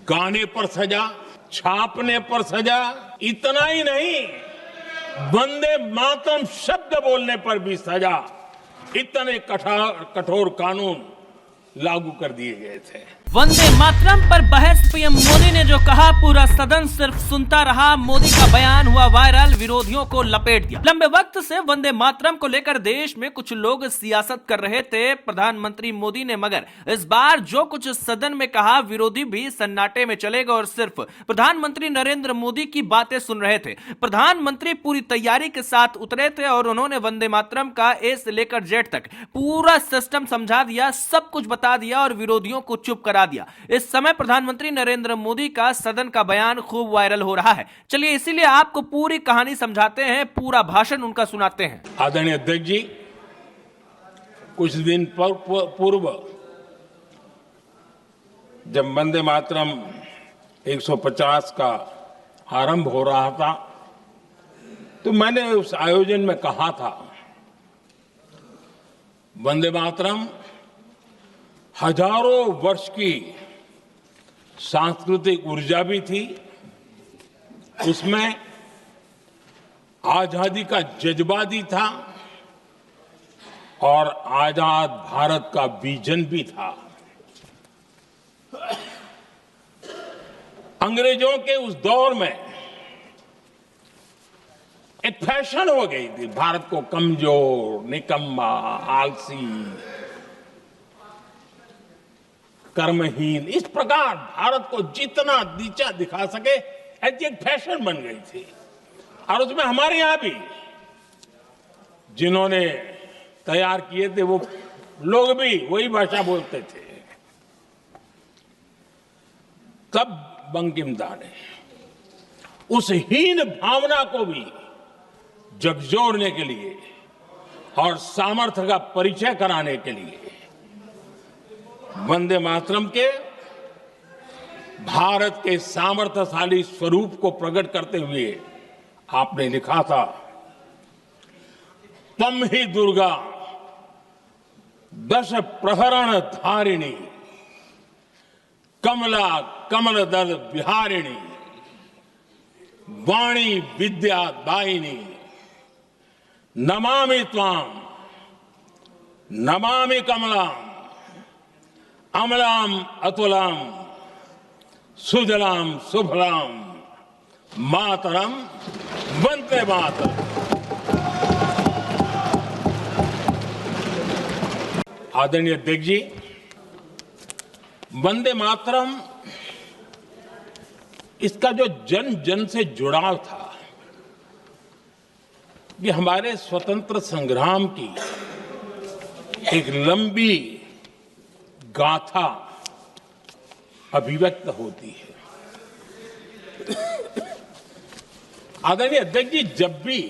गाने पर सजा, छापने पर सजा, इतना ही नहीं, वंदे मातरम शब्द बोलने पर भी सजा। इतने कठोर कानून लागू कर दिए गए थे। वंदे मातरम पर बहस पीएम मोदी ने जो कहा, पूरा सदन सिर्फ सुनता रहा। मोदी का बयान हुआ वायरल, विरोधियों को लपेट दिया। लंबे वक्त से वंदे मातरम को लेकर देश में कुछ लोग सियासत कर रहे थे प्रधानमंत्री मोदी ने, मगर इस बार जो कुछ सदन में कहा, विरोधी भी सन्नाटे में चले गए और सिर्फ प्रधानमंत्री नरेंद्र मोदी की बातें सुन रहे थे। प्रधानमंत्री पूरी तैयारी के साथ उतरे थे और उन्होंने वंदे मातरम का ए से लेकर जेड तक पूरा सिस्टम समझा दिया, सब कुछ बता दिया और विरोधियों को चुप करा दिया। इस समय प्रधानमंत्री नरेंद्र मोदी का सदन का बयान खूब वायरल हो रहा है। चलिए इसीलिए आपको पूरी कहानी समझाते हैं, पूरा भाषण उनका सुनाते हैं। आदरणीय अध्यक्ष जी, कुछ दिन पूर्व जब वंदे मातरम 150 का आरंभ हो रहा था, तो मैंने उस आयोजन में कहा था, वंदे मातरम हजारों वर्ष की सांस्कृतिक ऊर्जा भी थी, उसमें आजादी का जज्बा भी था और आजाद भारत का विजन भी था। अंग्रेजों के उस दौर में एक फैशन हो गई थी भारत को कमजोर, निकम्मा, आलसी, कर्महीन, इस प्रकार भारत को जितना नीचा दिखा सके, ऐसी एक फैशन बन गई थी। और उसमें हमारे यहां भी जिन्होंने तैयार किए थे, वो लोग भी वही भाषा बोलते थे। तब बंकिम दा ने उस हीन भावना को भी झकझोरने के लिए और सामर्थ्य का परिचय कराने के लिए वंदे मातरम के भारत के सामर्थ्यशाली स्वरूप को प्रकट करते हुए आपने लिखा था, तम ही दुर्गा दश प्रहरण धारिणी, कमला कमल दल विहारिणी, वाणी विद्या दायिनी, नमामि त्वाम नमामि कमलाम, अमलाम अतुलाम, सुजलाम सुफलाम, मातरम वंदे मातरम। आदरणीय अध्यक्ष जी, वंदे मातरम, इसका जो जन जन से जुड़ाव था, ये हमारे स्वतंत्र संग्राम की एक लंबी गाथा अभिव्यक्त होती है। आदरणीय अध्यक्ष जी, जब भी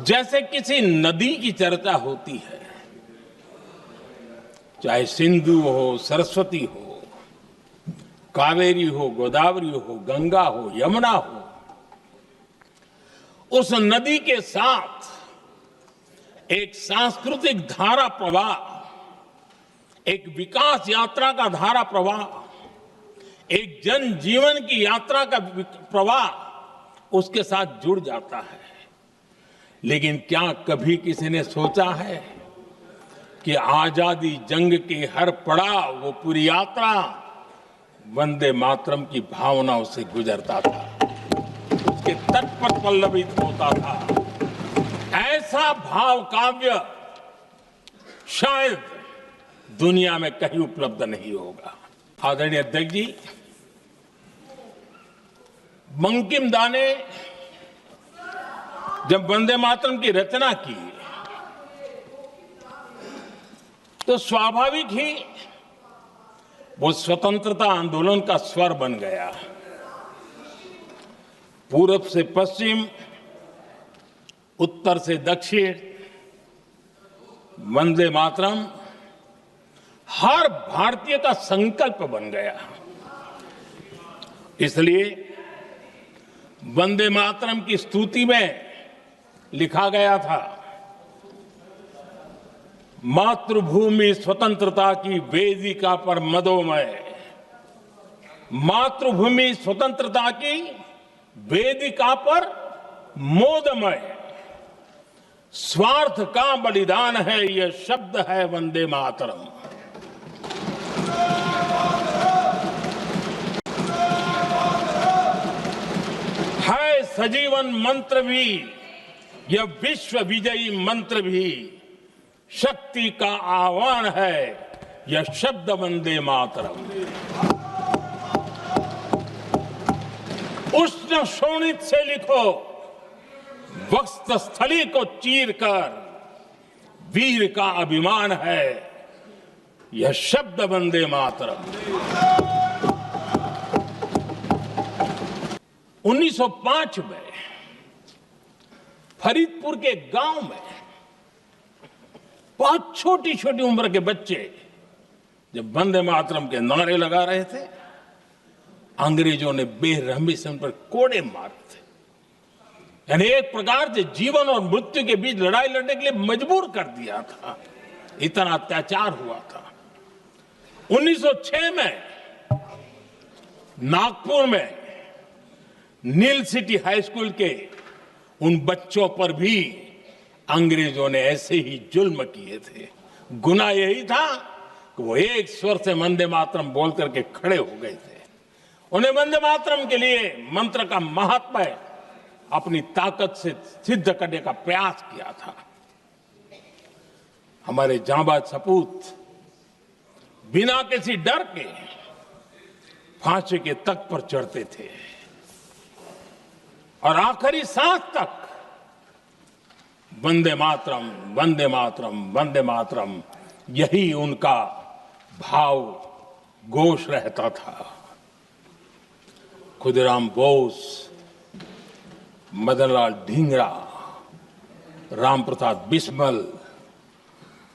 जैसे किसी नदी की चर्चा होती है, चाहे सिंधु हो, सरस्वती हो, कावेरी हो, गोदावरी हो, गंगा हो, यमुना हो, उस नदी के साथ एक सांस्कृतिक धारा प्रवाह, एक विकास यात्रा का धारा प्रवाह, एक जन जीवन की यात्रा का प्रवाह उसके साथ जुड़ जाता है। लेकिन क्या कभी किसी ने सोचा है कि आजादी जंग के हर पड़ाव, वो पूरी यात्रा वंदे मातरम की भावनाओं से गुजरता था, उसके तट पर पल्लवित होता था। ऐसा भाव काव्य शायद दुनिया में कहीं उपलब्ध नहीं होगा। आदरणीय अध्यक्ष जी, बंकिम दा ने जब वंदे मातरम की रचना की, तो स्वाभाविक ही वो स्वतंत्रता आंदोलन का स्वर बन गया। पूरब से पश्चिम, उत्तर से दक्षिण, वंदे मातरम हर भारतीय का संकल्प बन गया। इसलिए वंदे मातरम की स्तुति में लिखा गया था, मातृभूमि स्वतंत्रता की वेदिका पर मदोमय, मातृभूमि स्वतंत्रता की वेदिका पर मोदमय, स्वार्थ का बलिदान है, यह शब्द है वंदे मातरम। है सजीवन मंत्र भी, यह विश्व विजयी मंत्र भी, शक्ति का आह्वान है, यह शब्द वंदे मातरम। उष्ण शोणित से लिखो, वक्ष स्थली को चीरकर, वीर का अभिमान है, यह शब्द वंदे मातरम। 1905 में फरीदपुर के गांव में बहुत छोटी छोटी उम्र के बच्चे जब वंदे मातरम के नारे लगा रहे थे, अंग्रेजों ने बेरहमी से उन पर कोड़े मारे थे। यानी एक प्रकार से जीवन और मृत्यु के बीच लड़ाई लड़ने के लिए मजबूर कर दिया था, इतना अत्याचार हुआ था। 1906 में नागपुर में नील सिटी हाई स्कूल के उन बच्चों पर भी अंग्रेजों ने ऐसे ही जुल्म किए थे। गुनाह यही था कि वो एक स्वर से वंदे मातरम बोल करके खड़े हो गए थे। उन्हें वंदे मातरम के लिए मंत्र का महात्म्य अपनी ताकत से सिद्ध करने का प्रयास किया था। हमारे जांबाज सपूत बिना किसी डर के फांसी के तख्त पर चढ़ते थे और आखिरी सांस तक वंदे मातरम, वंदे मातरम, वंदे मातरम, यही उनका भाव घोष रहता था। खुदीराम बोस, मदनलाल ढींगरा, राम प्रसाद बिस्मल,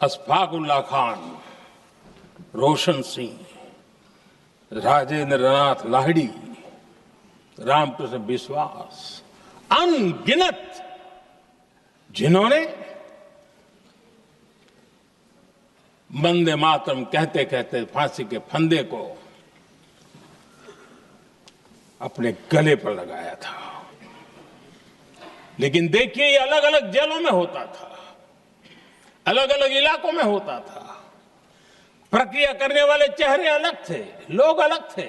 अशफाकुल्ला खान, रोशन सिंह, राजेंद्र नाथ लाहिड़ी, रामकृष्ण विश्वास, अनगिनत जिन्होंने वंदे मातरम कहते कहते फांसी के फंदे को अपने गले पर लगाया था। लेकिन देखिए, ये अलग अलग जेलों में होता था, अलग अलग इलाकों में होता था। प्रक्रिया करने वाले चेहरे अलग थे, लोग अलग थे।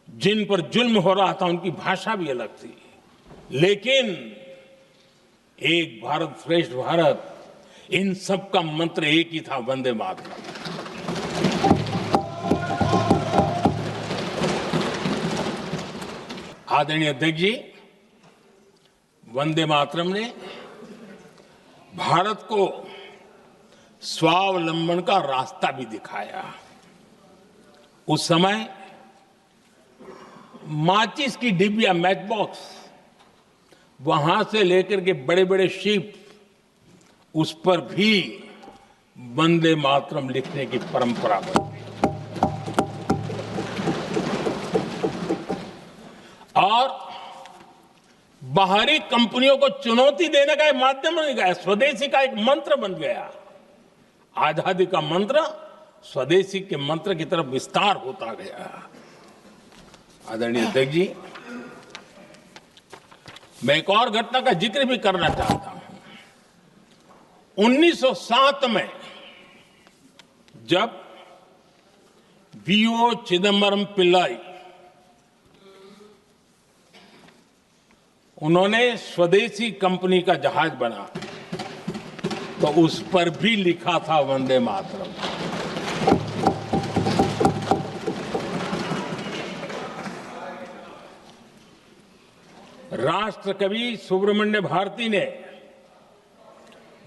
जिन पर जुल्म हो रहा था उनकी भाषा भी अलग थी, लेकिन एक भारत श्रेष्ठ भारत, इन सब का मंत्र एक ही था, वंदे मातरम। आदरणीय अध्यक्ष जी, वंदे मातरम ने भारत को स्वावलंबन का रास्ता भी दिखाया। उस समय माचिस की डिबिया, मैच बॉक्स, वहां से लेकर के बड़े बड़े शिप, उस पर भी वंदे मातरम लिखने की परंपरा बनी और बाहरी कंपनियों को चुनौती देने का एक माध्यम बन गया, स्वदेशी का एक मंत्र बन गया। आजादी का मंत्र स्वदेशी के मंत्र की तरफ विस्तार होता गया। आदरणीय अध्यक्ष जी, मैं एक और घटना का जिक्र भी करना चाहता हूं। 1907 में जब वीओ चिदम्बरम पिल्लाई, उन्होंने स्वदेशी कंपनी का जहाज बना, तो उस पर भी लिखा था वंदे मातरम। राष्ट्र कवि सुब्रमण्य भारती ने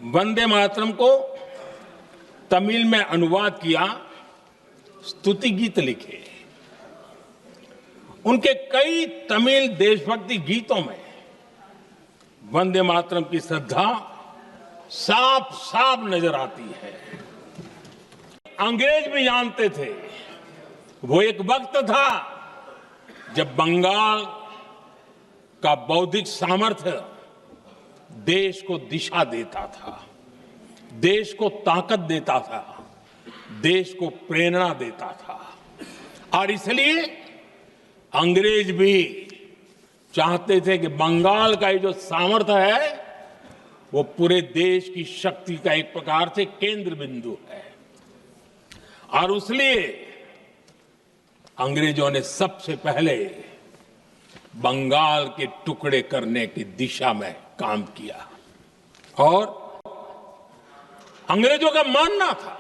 वंदे मातरम को तमिल में अनुवाद किया, स्तुति गीत लिखे। उनके कई तमिल देशभक्ति गीतों में वंदे मातरम की श्रद्धा साफ साफ नजर आती है। अंग्रेज भी जानते थे, वो एक वक्त था जब बंगाल का बौद्धिक सामर्थ्य देश को दिशा देता था, देश को ताकत देता था, देश को प्रेरणा देता था। और इसलिए अंग्रेज भी चाहते थे कि बंगाल का ये जो सामर्थ्य है वो पूरे देश की शक्ति का एक प्रकार से केंद्र बिंदु है। और इसलिए अंग्रेजों ने सबसे पहले बंगाल के टुकड़े करने की दिशा में काम किया। और अंग्रेजों का मानना था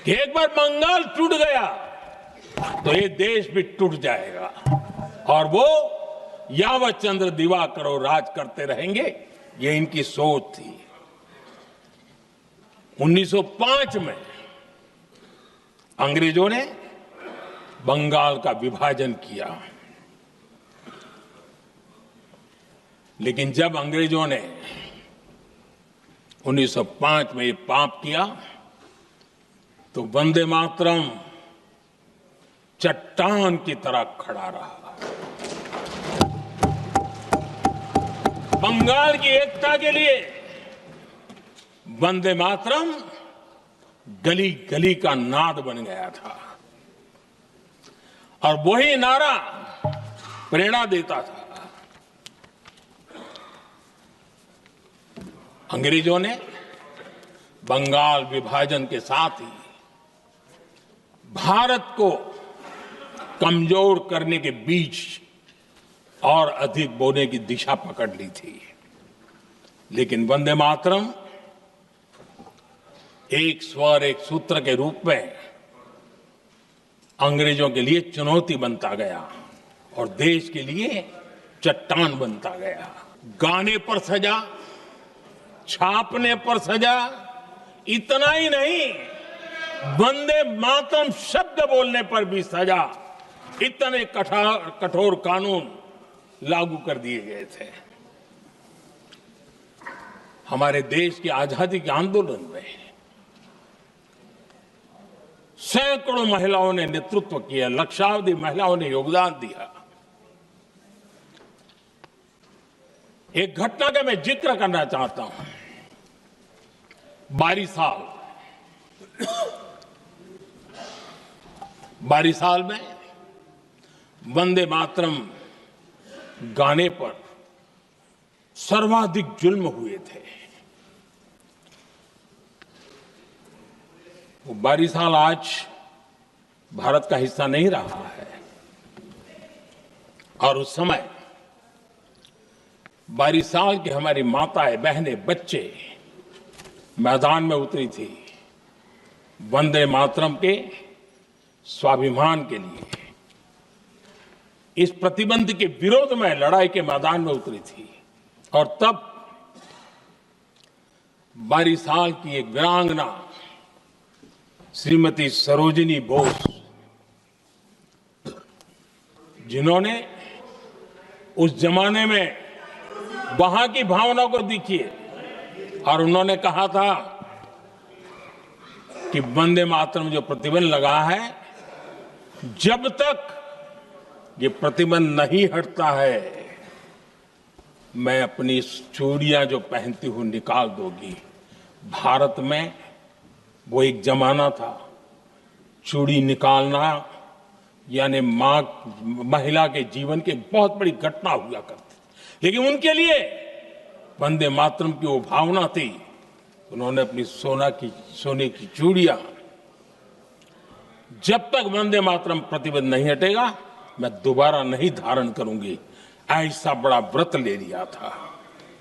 कि एक बार बंगाल टूट गया तो ये देश भी टूट जाएगा और वो यावत चंद्र दिवाकरो राज करते रहेंगे, ये इनकी सोच थी। 1905 में अंग्रेजों ने बंगाल का विभाजन किया, लेकिन जब अंग्रेजों ने 1905 में ये पाप किया तो वंदे मातरम चट्टान की तरह खड़ा रहा। बंगाल की एकता के लिए वंदे मातरम गली गली का नाद बन गया था और वही नारा प्रेरणा देता था। अंग्रेजों ने बंगाल विभाजन के साथ ही भारत को कमजोर करने के बीच और अधिक बोने की दिशा पकड़ ली थी। लेकिन वंदे मातरम एक स्वर एक सूत्र के रूप में अंग्रेजों के लिए चुनौती बनता गया और देश के लिए चट्टान बनता गया। गाने पर सजा, छापने पर सजा, इतना ही नहीं, वंदे मातरम शब्द बोलने पर भी सजा। इतने कठोर कानून लागू कर दिए गए थे। हमारे देश की आजादी के आंदोलन में सैकड़ों महिलाओं ने नेतृत्व किया, लक्षावधि महिलाओं ने योगदान दिया। एक घटना का मैं जिक्र करना चाहता हूं। 22 साल में वंदे मातरम गाने पर सर्वाधिक जुल्म हुए थे। वो 22 साल आज भारत का हिस्सा नहीं रहा है और उस समय 22 साल की हमारी माताएं, बहनें, बच्चे मैदान में उतरी थी वंदे मातरम के स्वाभिमान के लिए। इस प्रतिबंध के विरोध में लड़ाई के मैदान में उतरी थी और तब 22 साल की एक वीरांगना श्रीमती सरोजिनी बोस, जिन्होंने उस जमाने में वहां की भावना को देखिए और उन्होंने कहा था कि वंदे मातरम जो प्रतिबंध लगा है, जब तक ये प्रतिबंध नहीं हटता है मैं अपनी चूड़ियां जो पहनती हूं निकाल दूंगी। भारत में वो एक जमाना था, चूड़ी निकालना यानी महिला के जीवन की एक बहुत बड़ी घटना हुआ करती। लेकिन उनके लिए वंदे मातरम की वो भावना थी, उन्होंने अपनी सोने की चूड़ियां, जब तक वंदे मातरम प्रतिबंध नहीं हटेगा मैं दोबारा नहीं धारण करूंगी, ऐसा बड़ा व्रत ले लिया था।